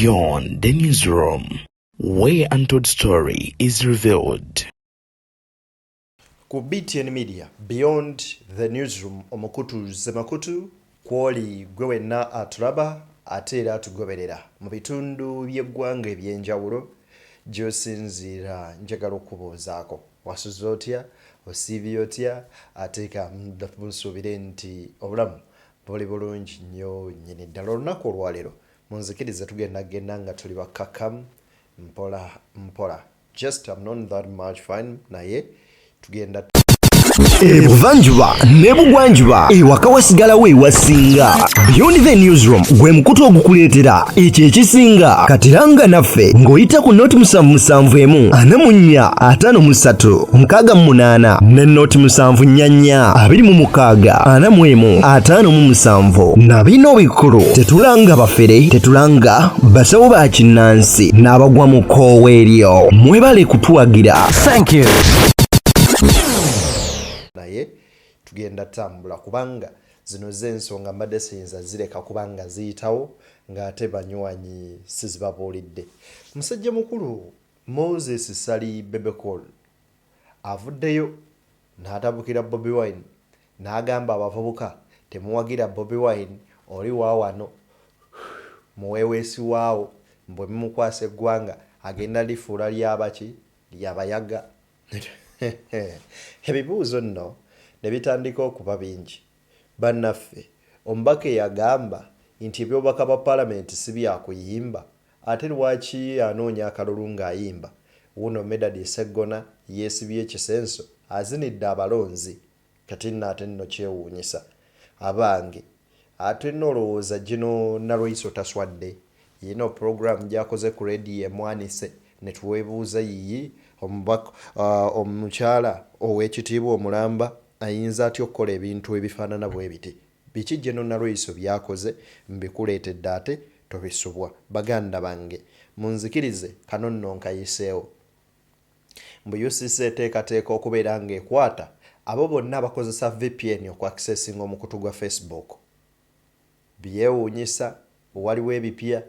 Beyond the newsroom, where untold story is revealed. Ku BTN Media, Beyond the newsroom, omukutu zemakutu, kwoli gwewe na aturaba, atera atugoberera. Mu bitundu by'eggwanga ebyenjawulo, gy'osinziira njagala okubuuzaako. Wasuze otya, osiibye otya, ateeka nsuubire nti obulamu buli bulungi nnyo nnyini ddala. Olunaku olwaleero munzikirize tugenda nga tuli bakkakkamu mpola. Just I'm not that much fine naye tugenda Ebuvanjuba nebugwanjuba ewaka wasigalawo ewasinga. Beyond the newsroom gwe mukutu ogukuleetera ekyo ekisinga katiranga naffe ng'oyita ku noti 771 ne noti 744 na bino bikulu tetulanga bafere tetulanga basawo ba kinnansi n'abagwa mu kkoowa eryo. Mwebale kutuwagira. Thank you. naye tugenda tambula kubanga zino z'ensonga mbadde siyinza zireka kubanga ziyitawo ng'ate banywanyi sizibabuulidde. Musajja mukulu Moses Sali Bebe Cool avuddeyo n'atabukira Bobi Wine n'agamba abavubuka temuwagira Bobi Wine oli waawano muweeweesi waawo mbwe mumukwasa eggwanga agenda lifuula lyabaki lyabayaga. Ebibuuzo nno ne bitandika okuba bingi. Bannaffe omubaka yagamba nti ebyobubaka bwa paalamenti si byakuyimba, ate lwaki anoonya akalulu ng'ayimba? Wuno Medadi Seggona yeesibye ekisenso azinidde abalonzi. Kati nno ate nno kyewuunyisa abange ate nno olowooza gino Nalweyiso taswadde yino program gy'akoze ku radio emwanise ne tuweebuuza yiyi omubaka omukyala ow'ekitiibwa omulamba ayinza atya okukola ebintu ebifaanana bwe biti. Biki gye Nalweyiso byakoze mbikuleetedde ate tobisubwa. Baganda bange munzikirize kano nno nkayiseewo. Mbu UCC eteekateeka okubeera ng'ekwata abo bonna abakozesa VPN okwakisesinga omukutu gwa Facebook. Byewuunyisa waliwo ebipya.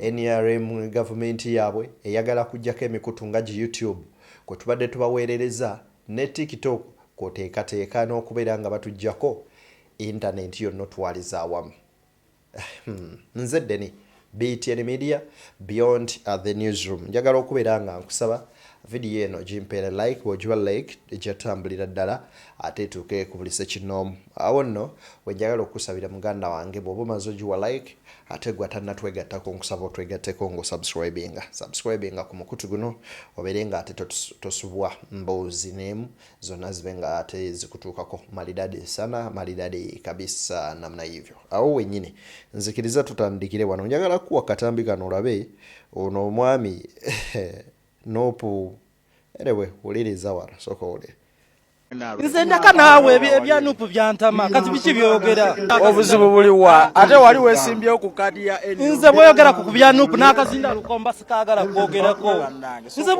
NRM gavumenti yaabwe eyagala kujjako emikutu nga YouTube kwe tubadde tubaweerereza ne TikTok kwoteekateeka n'okubeera nga batujjako internet yonna twaliza awamu. Nze Deni, BTN Media, Beyond the newsroom. Njagala okubeera nga nkusaba video eno gimpeere like bw'ogiba like egyatambulira ddala ate tuuke ku buli sekinoomu. Awo nno we njagala okusabira muganda wange bw'oba omaze ogiwa like ate gwe tannatwegattako nkusaba otwegatteko ng'osubscribinga ku mukutu guno obeere nga ate tosubwa mboozi n'emu zonna zibe nga ate zikutuukako malidadi sana malidadi kabisa namna hivyo. Awo wennyini nzikiriza tutandikire wano. Njagala kuwa katambi kano olabe ono omwami Nopu erewe uliriza wano soko ule nze ndaka naawe ebya nupu byantama kati biki byogera obuzibu buliwa ate wali wesimbyewo ku kadi ya NRM. nze bweyogera ku bya nupu n'akazinda lukomba sikaagala kwogerako nze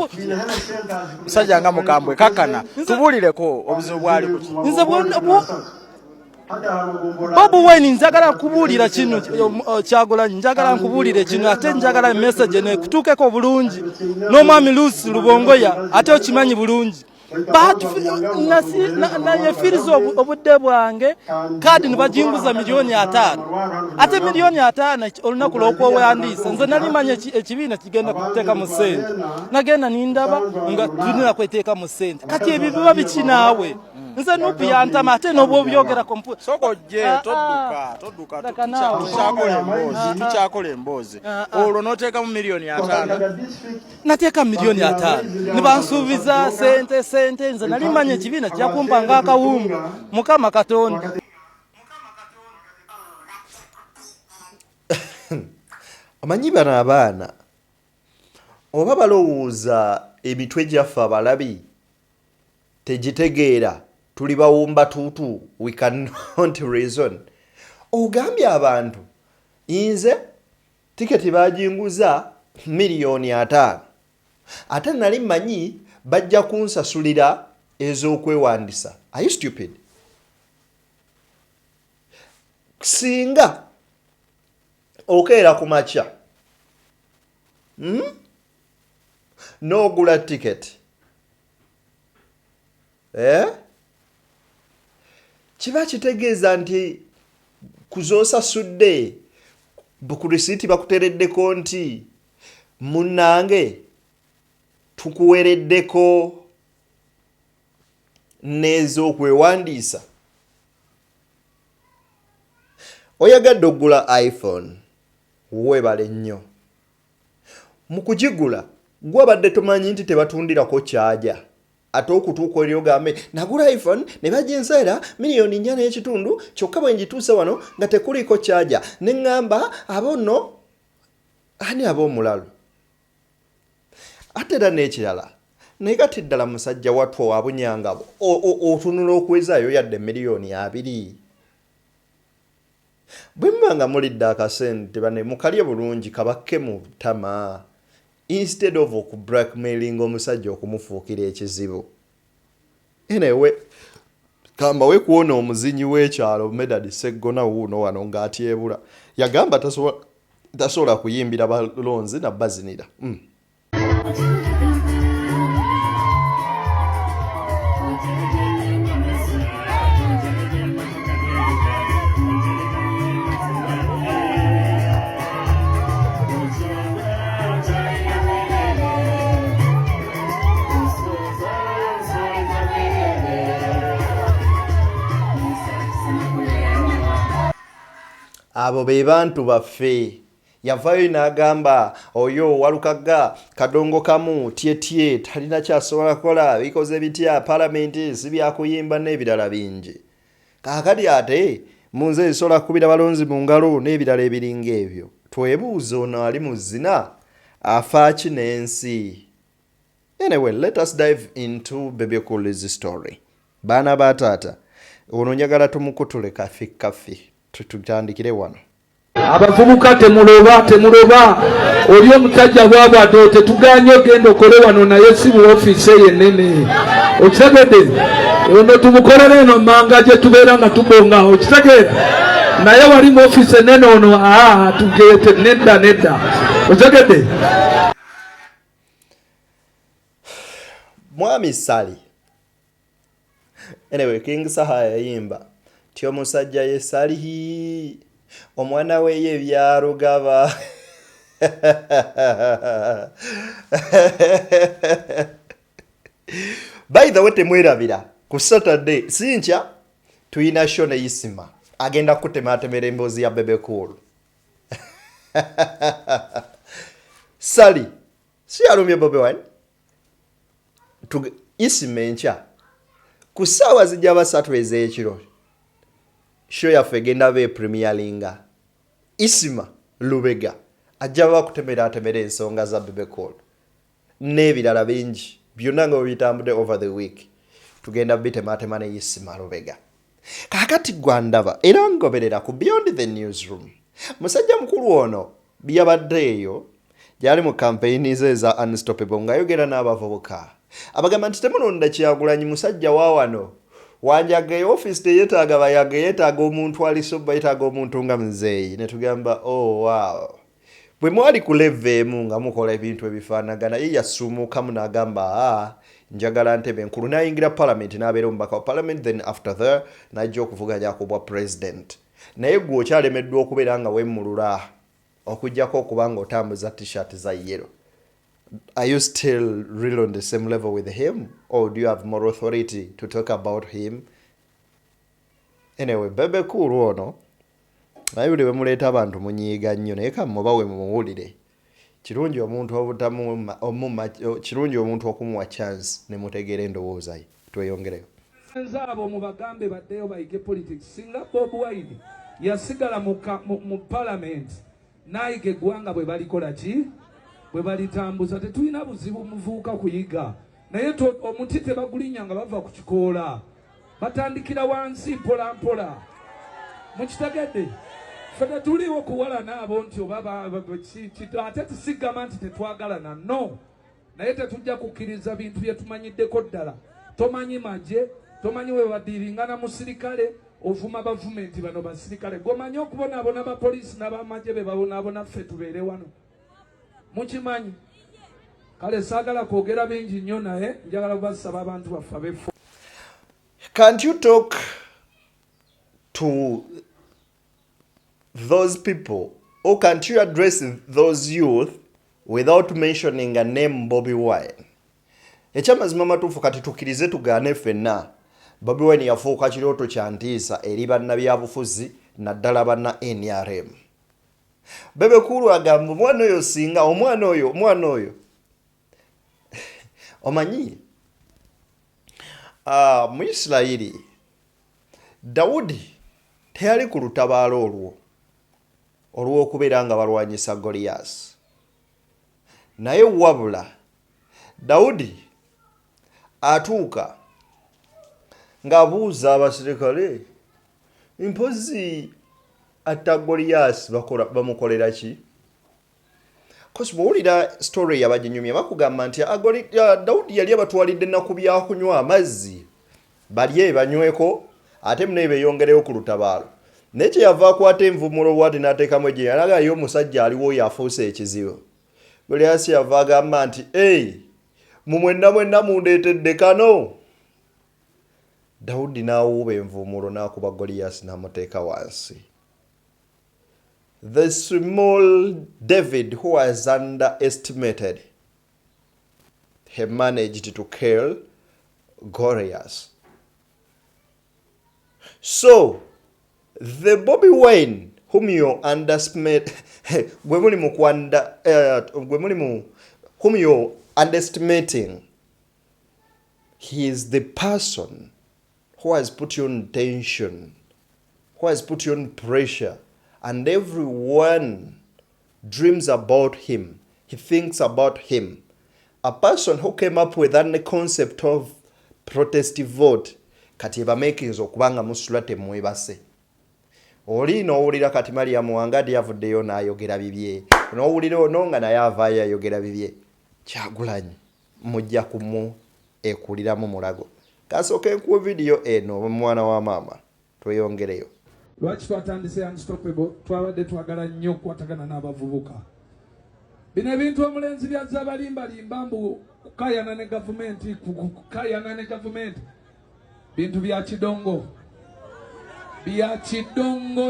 musajja nga mukambwe kakana tubuulireko obuzibu bwali ku nze Bobi Wine njagala kubuulira kino Kyagulanyi njagala nkubuulire kino ate njagala message ne kutuukeko bulungi n'omwami Lucy Lubongoya ate okimanyi bulungi nayefiriza obudde bwange kadi nibajinguza $5,000,000 ate $5,000,000 olunaku lw'okwewandiisa nze nali manya ekibiina kigenda kuteeka mu ssente nagenda nindaba nga tulina kweteeka mu ssente kati ebyo biba biki naawe nze nupu yantama ate n'obwo byogera kompu sokojje todduka tukyakola emboozi olwo n'oteeka mu $5,000,000 nateeka $5,000,000 nibansuubiza sente nze nali manya ekibiina kyakumpa ng'akawungu Mukama Katonda. Amanyi bano abaana oba balowooza emitwe gyaffe abalabi tegitegeera tuli bawumba tuutu we cannot reason. Ogambye abantu nze tiketi bajinguza $5,000,000 ate nali manyi bajja kunsasulira ez'okwewandisa. Are you stupid? Singa okeera ku makya n'ogula ticket kiba kitegeeza nti kuzoosasudde ku risiiti bakutereddeko nti munnange tukuwereddeko n'ez'okwewandiisa. Oyagadde okugula iPhone weebale nnyo. Mu kugigula gwe abadde tomanyi nti tebatundirako kyaja. Ate okutuuka eri ogambe nagula iPhone ne baginseera $1.4 kyokka bwe ngituuse wano nga tekuliko kyaja. Ne ŋŋamba abo nno ani ab'omulalo. Ate era n'ekirala naye kati ddala musajja wattu owabunyanga otunula okwezaayo yadde $2,000,000. Bwe muba nga mulidde akasente bane mukalye bulungi kabakke mu ttama instead of okublackmailing omusajja okumufuukira ekizibu. Anyway, kamba we kuona omuzinyi w'ekyalo Medad Seggona wuuno wano ng'atyebula yagamba tasobola kuyimbira balonzi na bazinira. Abo be bantu baffe. Yavaayo n'agamba oyo Walukaga kadongo kamu tye talina kyasobola kukola bikoze bitya palamenti si byakuyimba n'ebirala bingi. Kaakati ate munze esobola kubira balonzi mu ngalo n'ebirala ebiringa ebyo. Twebuuza ono ali mu zina afa ki n'ensi. Anyway, let us dive into Bebe Cool's story. Baana ba taata ono njagala tumukutule kaffi. Tutandikire wano. Abavubuka temuloba oli omusajja bwabwadde tetuganye ogenda okole wano naye si mu ofiisi yenene. Okitegedde ono tumukolera eno manga gye tubeera nga tubongaho. Okitegedde naye wali mu ofiisi enene ono tugete nedda. Okitegedde Mwami Sali. Anyway, King Saha yayimba ti omusajja ye Sali omwana we ye byarugaba. By the way, temwerabira ku Saturday sincha tuyina show ne Isima agenda kutematemera emboozi ya Bebe Cool. Sali si alumye Bobi Wine Isima encha ku ssaawa zijja basatu ez'ekiro show yaffe egenda be premieringa. Isima Lubega ajja bakutemera ensonga za Bebe Cool n'ebirala bingi byonna nga bitambudde over the week. Tugenda bitema ne Isima Lubega. Kakati gwandaba era ngoberera ku Beyond the Newsroom. Musajja mukulu ono byabaddeeyo gyali mu campaign ze za Unstoppable ng'ayogera n'abavubuka. Abagamba nti temulonda Kyagulanyi musajja wa wano. Wanjage office teyetaaga bayaga yetaaga omuntu alisoba yetaaga omuntu nga Muzeeyi. Ne tugamba wow. Bwe mwali ku level emu nga mukola ebintu ebifaanagana ye yasumuuka n'agamba njagala Ntebe enkulu n'ayingira parliament n'abeera omubaka wa parliament, then after that n'ajja okuvuganya ku bwa president. Naye gwe okyalemeddwa okubeera nga wemmulula okujjako okuba nga otambuza t-shirt za yellow. Are you still really on the same level with him, or do you have more authority to talk about him? Anyway, Bebe Cool ono naye bwe muleeta abantu munyiiga nnyo naye kamubawe mumuwulire. Kirungi omuntu kirungi omuntu okumuwa chance ne mutegeera endowooza ye. Tweyongereyo. Abo mu bagambe baddeyo bayige politics. Singa Bobi Wine yasigala mu parliament nayiga eggwanga bwe balikola ki? Bwe balitambuza tetulina buzibu muvuuka kuyiga. Naye omuti tebagulinya nga bava ku kikoola. Batandikira wansi mpola. Mukitegedde? Fede tuliwo kuwalana abo nti oba ate tusigama nti tetwagalana. No. Naye tetujja kukkiriza bintu bye tumanyiddeko ddala. Tomanyi magye, tomanyi we badiringa na musirikale, ovuma bavumenti bano basirikale. Gomanyi okubonaabona abapoliisi n'abamagye be babonaabona ffe tubeere wano. mukimanyi kale saagala kwogera bingi nnyo naye njagala basaba abantu baffe abefo. Can't you talk to those people, or can't you address those youth without mentioning a name Bobi Wine? Ekyamazima matuufu kati tukkirize tugaane ffenna Bobi Wine yafuuka kirooto kya ntiisa eri bannabyabufuzi naddala banna NRM. Bebe Cool agamba omwana oyo singa omwana oyo omanyi mu Isirayiri Dawudi teyali ku lutabaalo olw'okubeera nga balwanyisa Goliath, naye wabula Dawudi atuuka ng'abuuza abaserikale mpozi atta Goliath bamukolera ki? Kosi bw'owulira story yabaginyumya bakugamba nti Dawudi yali abatwalidde ennaku byakunywa amazzi balye banyweko ate munaye beeyongereyo ku lutabaalo. Naye kyeyava akwata envumulo bw'ati n'ateekamu egye yalagayo omusajja aliwo yafuuse ekizibu. Goliath yava agamba nti mwenna mundeetedde kano. Dawudi n'awuuba envumulo n'akuba Goliath n'amuteeka wansi. The small David, who was underestimated, he managed to kill Goliath. So, the Bobi Wine, whom you underestimate, whom you're underestimating, he is the person who has put you on tension, who has put you on pressure, and everyone dreams about him. He thinks about him. A person who came up with that concept of protest vote, kati ebameekiriza okubanga musula temwebase. Oli n'owulira kati Mariam Wangadi yavuddeyo n'ayogera bibye. N'owulira ono nga naye avaayo ayogera bibye. Kyagulanyi mujja kumu ekuliramu mulago. Kasooke nkuwe vidiyo eno mwana wa maama tweyongereyo. Lwaki twatandise Unstoppable twabadde twagala nnyo okukwatagana n'abavubuka. Bino ebintu omulenzi byazza abalimbalimba mbu kukayana ne gavumenti bintu bya kidongo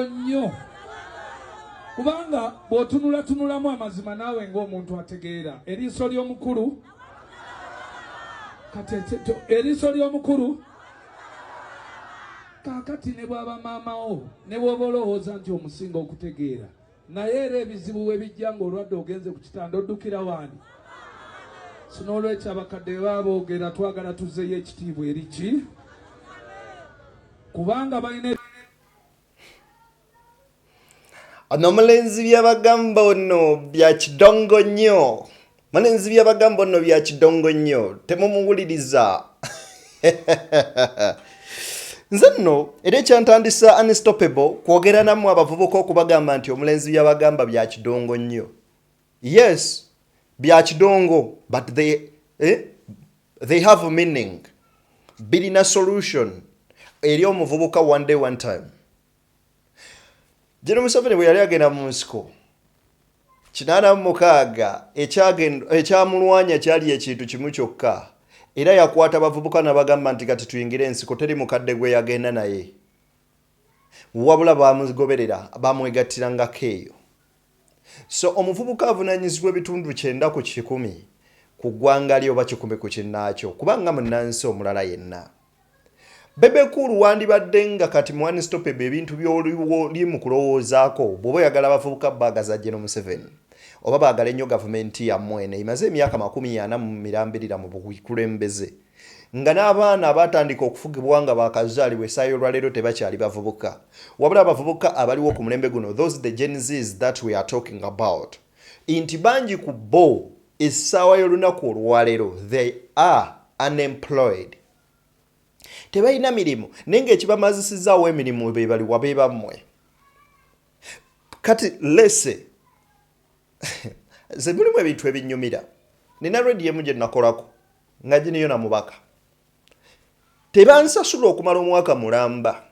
nnyo. Kubanga bw'otunulatunulamu amazima naawe ng'omuntu ategeera eriiso ly'omukulu eriiso ly'omukulu kaakati ne bw'aba maamawo ne bw'oba olowooza nti omusinga okutegeera naye era ebizibu we bijja ng'olwadde ogenze ku kitanda oddukira waani. N'olwekyo abakadde baba boogera twagala tuzzeeyo ekitiibwa eri ki kubanga balina ono mulenzi byabagamba ono bya kidongo nnyo. Mulenzi byabagamba ono bya kidongo nnyo, temumuwuliriza. Nze nno era ekyantandisa Unstoppable kwogera nammwe abavubuka okubagamba nti omulenzi byabagamba bya kidongo nnyo. Yes, bya kidongo, but they have a meaning. Birina solution eri omuvubuka one day one time. Jeno Museveni bwe yali agenda mu nsiko 86 ekyamulwanya kyali ekintu kimu kyokka, era yakwata abavubuka n'abagamba nti kati tuyingire ensiko, teri mukadde gwe yagenda naye, wabula bamugoberera bamwegattirangako eyo. So omuvubuka avunanyizibwa ebitundu 9 ku 10 ku ggwanga lye oba 10 ku kinnaakyo kubanga munnansi omulala yenna. Bebe Cool wandibadde nga kati mu Unstoppable ebintu by'oli mu kulowoozaako bw'oba oyagala abavubuka baagaza Gano Museveni oba baagala ennyo gavumenti yammwe eno emaze emyaka 40 mu mirambirira mu bukulembeze nga n'abaana abatandika okufugibwa nga baakazaalibwa essaayo olwaleero tebakyali bavubuka, wabula abavubuka abaliwo ku mulembe guno, those the Gen Zs that we are talking about, inti bangi ku bo essaawa y'olunaku olwaleero they are unemployed. Tebalina mirimu nenga ekibamazisizaawo emirimu be bali wabe bammwe. Kati lese ze mulimu ebintu ebinnyumira. Nina radio emu gye nakolako nga giniyo na mubaka. Tebansasula okumala omwaka mulamba.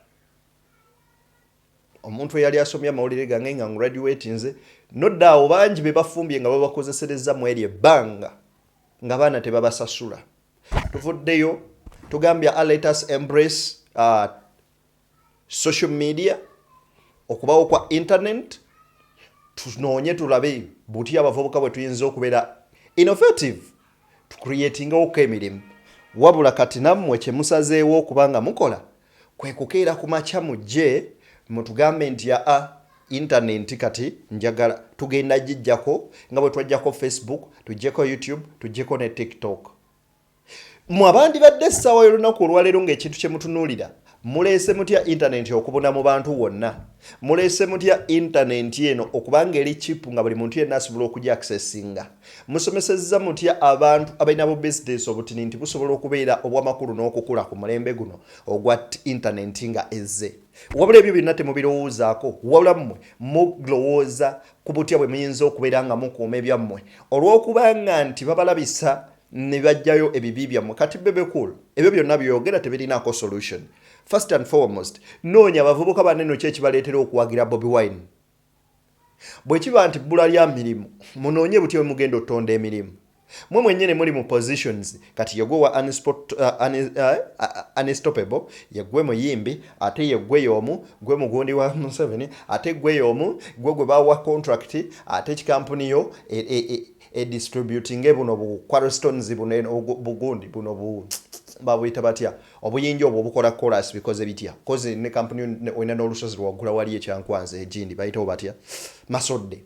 omuntu yali asomya amawulire gange nga graduate nze nodda awo bangi be bafumbye nga babakozesereza mu eri ebbanga nga baana tebabasasula tuvuddeyo tugambya let us embrace social media okubawo kwa internet tunoonye tulabe buti abavubuka bwe tuyinza okubeera innovative tucreatingawo emirimu wabula kati nammwe kyemusazeewo okubanga mukola kwe kukeera ku makya mujje mutugambe nti internet kati njagala tugenda gijjako nga bwe twajjako Facebook tujjeko YouTube tujjeko ne TikTok mu abandi badde essaawa y'olunaku olwaleero ng'ekintu kye mutunuulira muleese mutya internet okubona mu bantu wonna muleese mutya internet eno okubanga eri chip nga buli muntu yenna asobola okujja accessinga musomesezza mutya abantu abalina bu business obutini nti busobola okubeera obw'amakulu n'okukula ku mulembe guno ogwa internet nga ezze wabula ebyo byonna temubirowoozaako wabula mmwe mulowooza ku butya bwe muyinza okubeera nga mukuuma ebyammwe olw'okubanga nti babalabisa ne bajjayo ebibi byammwe kati Bebe Cool ebyo byonna byogera tebirinaako solution. First and foremost, noonya abavubuka banene ki ekibaleetera okuwagira Bobi Wine. Bwe kiba nti bbula lya mirimu, munoonye buti bwe mugenda otonda emirimu. Mwe mwennyene muli mu positions kati yegwe wa unstoppable, yegwe muyimbi, ate yegwe y'omu, gwe mugundi wa Museveni, ate gwe y'omu, gwe bawa contract, ate kikampuni yo distributing buno bu quarterstones bugundi buno babuyita batya obuyinjo obwo bukola chorus because bitya cause ne company wena n'olusozi lwagula wali ekyankwanze ejindi bayita batya masodde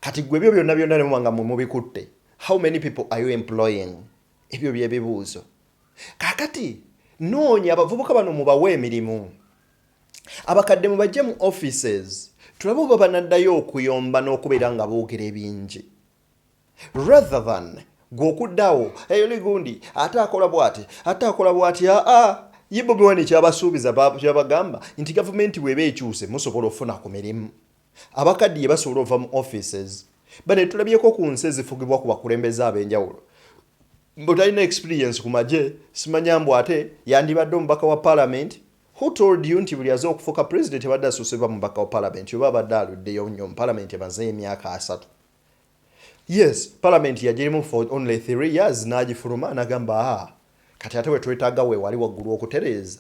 kati gwe byo byonna byonna nemwanga mubikutte. How many people are you employing? Ebyo byebibuuzo kakati noonya abavubuka bano mubawe emirimu abakadde mubajje mu offices tulabo babanaddayo okuyomba n'okubeera nga boogera ebingi rather than gokuddawo eyoli gundi ate akola bwati ye Bobi Wine kyabasuubiza kyabagamba nti gavumenti bweba ekyuse musobola ofuna ku mirimu abakadde ye basobola ova mu offices bane tulabyeko ku nsi ezifugibwa ku bakulembeze ab'enjawulo mbutalina experience ku magye simanyambu ate yandibadde omubaka wa parliament. Who told you nti buli aza okufuuka president abadde asuusibwa mubaka wa parliament oba abadde aluddeyo nnyo mu parliament emaze emyaka 3? Yes, parliament yagirimu for only 3 years n'agifuluma n'agamba kati ate we twetaaga we wali waggulu okutereeza.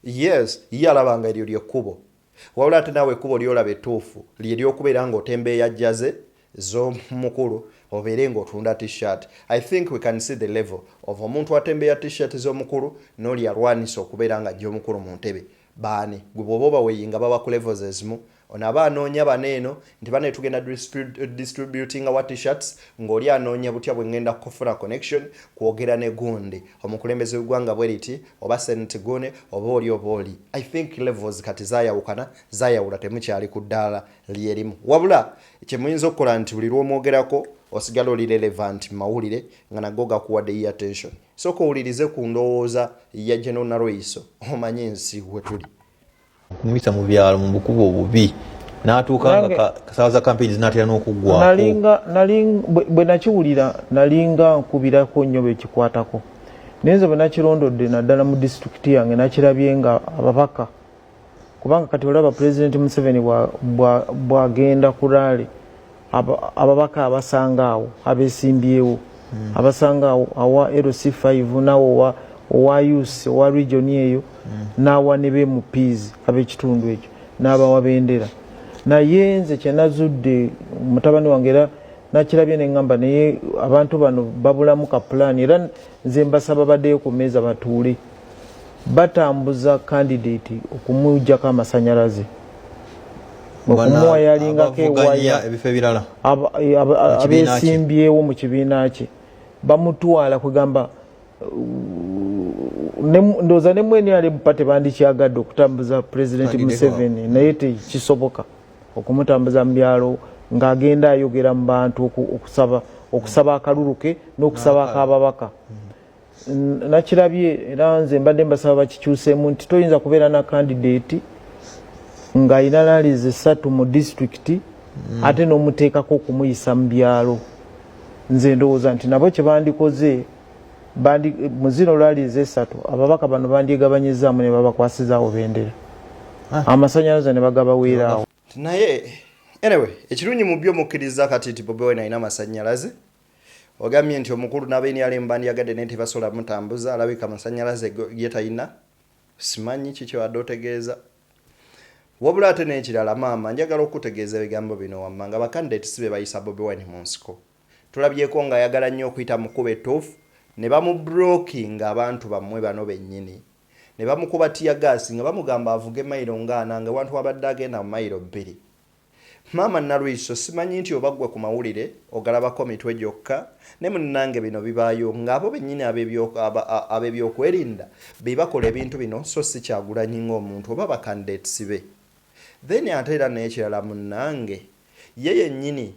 Yes, ye alabanga eryo lyekkubo wabula ate naawe ekkubo lyolaba ettuufu lye ly'okubeera ng'otembeeya jjaze z'omukulu obeere ng'otunda t-shirt. I think we can see the level of omuntu atembeeya t-shirt z'omukulu n'oli alwanisa okubeera nga ajja omukulu mu ntebe baani gwe bw'oba obaweyinga baba ku levels ezimu onaba anoonya baneeno nti bane tugenda distributing our t-shirts ng'oli anoonya butya bwe ngenda kufuna connection kwogera ne gundi omukulembeze w'eggwanga bwe riti oba Senate Gune oba oli. I think levels kati zaayawula temukyali ku ddaala lyerimu wabula kyemuyinza okukola nti buli lw'omwogerako osigala oli relevant mawulire nga nago gakuwadde attention sooka owulirize ku ndowooza ya General Nalweyiso omanye ensi we tuli kumisa mu byalo mu bukubo obubi n'atuuka nga kasawaza campaigns n'atera n'okuggwako bwe nakiwulira nalinga nkubirako nnyo bwe kikwatako nenze bwe nakirondodde naddala mu disitulikiti yange nakirabye nga ababaka kubanga kati olaba President Museveni bwagenda ku rally ababaka abasanga awo abesimbyewo abasanga awo awa LC5 nawo owa youth owa region eyo n'awa ne MPs ab'ekitundu ekyo n'abawa bendera naye nze kyenazudde mutabani wange era nakirabye neŋŋamba naye abantu bano babulamu ka plan era nze mbasaba baddeyo ku mmeeza batuule batambuza candidate okumujjako amasanyalaze okumuwa yalingako ewaya ebifo ebirala abesimbyewo mu kibiina kye bamutwala kwegamba ndowooza ne NRM party bandikyagadde okutambuza President Museveni naye tekisoboka okumutambuza mu byalo ng'agenda ayogera mu bantu okusaba akalulu ke n'okusaba ak'ababaka. Nakirabye era nze mbadde mbasaba bakikyuseemu nti toyinza kubeera na candidate ng'alina laalizi 3 mu disitulikiti ate n'omuteekako okumuyisa mu byalo. Nze ndowooza nti nabo kye bandikoze mu zino laalizi 3 ababaka bano bandyegabanyizaamu ne babakwasizaawo bendera. amasanyalaze ne bagabaweeraawo naye anyway ekirungi mu byo mukkiriza kati nti Bobi Wine alina amasanyalaze ogambye nti omukulu n'abeNRM bandiyagadde naye tebasobola mutambuza alabika amasanyalaze ye talina simanyi kiki wadde otegeeza wabula ate n'ekirala maama njagala okutegeeza ebigambo bino wammanga bakandidate si be bayisa Bobi Wine mu nsiko tulabyeko nga ayagala nnyo okuyita mukuba etoofu ne bamubrokinga abantu bammwe bano bennyini ne bamukuba tiyagasi nga bamugamba avuge mayiro ng'ana nga abantu abadde agenda mu mayiro 2 maama Nalweyiso simanyi nti obaggwe ku mawulire ogalabako mitwe gyokka ne munnange bino bibaayo ng'abo bennyini ab'ebyokwerinda be bakola ebintu bino so si Kyagulanyi ng'omuntu oba bakandidate sibe then ate era n'ekirala munnange ye yennyini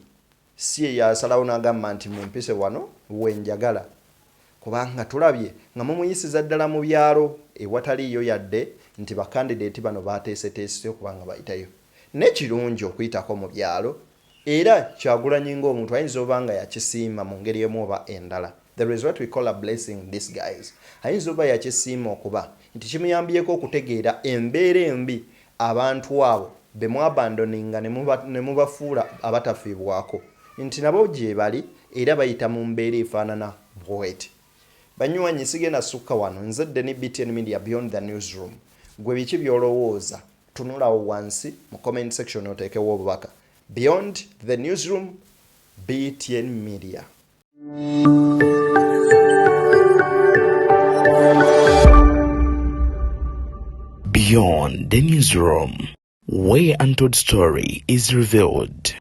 si ye yasalawo n'agamba nti mumpise wano wenjagala kubanga tulabye nga mumuyisiza ddala mu byalo ewataliyo yadde nti bakandidate bano bateeseteese okubanga bayitayo n'ekirungi okuyitako mu byalo era Kyagulanyi ng'omuntu ayinza oba nga yakisiima mu ngeri emu oba endala. There is what we call a blessing these guys. Ayinza oba yakisiima okuba nti kimuyambyeko okutegeera embeera embi abantu abo be mwabandoninga ne mubafuula abatafiibwako nti nabo gye bali era bayita mu mbeera efaanana bw'eti. Banywanyi sigenda sukka wano nzedde ne BTN Media Beyond the Newsroom. Gwe biki byolowooza tunulawo wansi mu comment section oteekewo obubaka. Beyond the Newsroom, BTN Media. Beyond the Newsroom, where untold story is revealed.